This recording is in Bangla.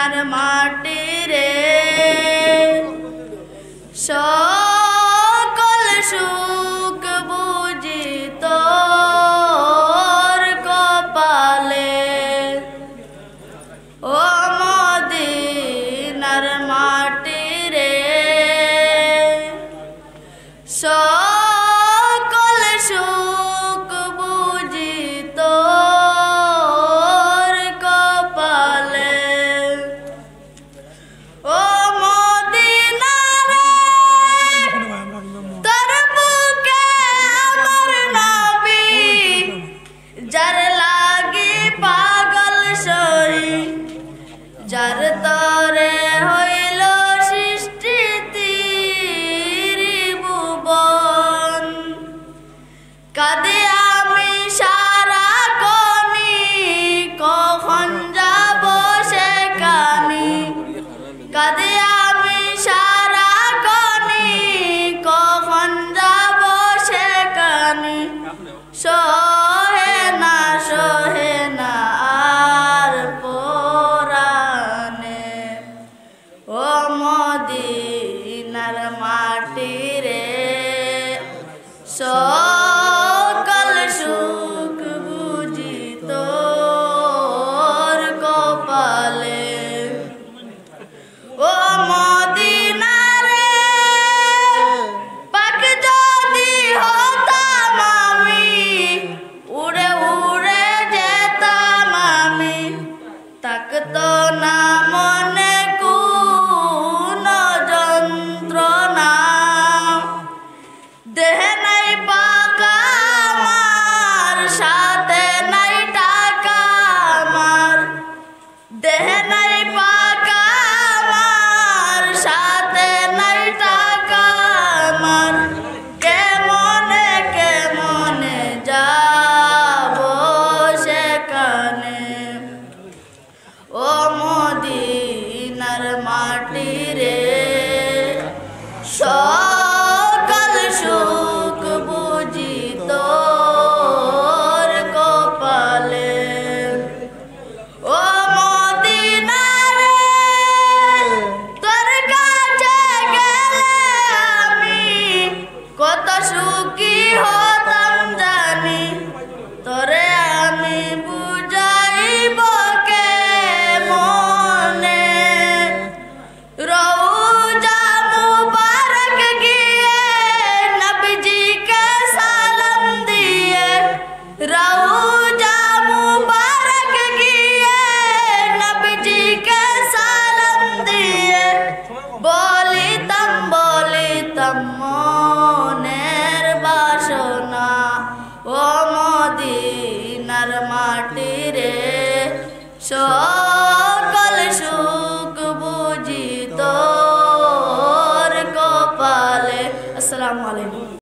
মদিনার মাটি রে সকল সুখ বুঝি তোর কপালে ও মদিনার মাটি রে সকল সুখ বুঝি তোর কপালে ও মদিনা রে তোর বুকে আমার নবী যার লাগি পাগল সই যার তরে হইল সৃষ্টি ত্রিভুবন কাঁদে আমি সারা কনি কখন যাব সেখানি কাঁদে আমি সারা কনি কখন যাব সেখানি সহে না আর পরানে ও মদিনার মাটি রে সকল সুখ বুঝি তোর কপালে ও মদিনা রে পাক যদি হতাম আমি উড়ে উড়ে যেতাম আমি থাকতো না মনে কোনো যন্ত্রণা দেহে নাই পাকা আমার সাথে নাই টাকা আমার দেহে নাই পাকা আমার সাথে নাই টাকা আমার কেমনে যাব সেখানে ও মদিনার মাটি রে সকল সুখ বুঝি তোর কপালে ও মদিনা রে তোর কাছে গেলে আমি কত সুখী হতাম জানি তোরে আমি বুঝাইব কে মনে রওজা মুবারক গিয়ে নবীজিকে সালাম দিয়ে রওজা মুবারক গিয়ে নবীজিকে সালাম দিয়ে বলিতাম মনের বাসনা ও মদিনার মাটি রে সকল সুখ বুঝি তোর কপালে। আসসালামু আলাইকুম।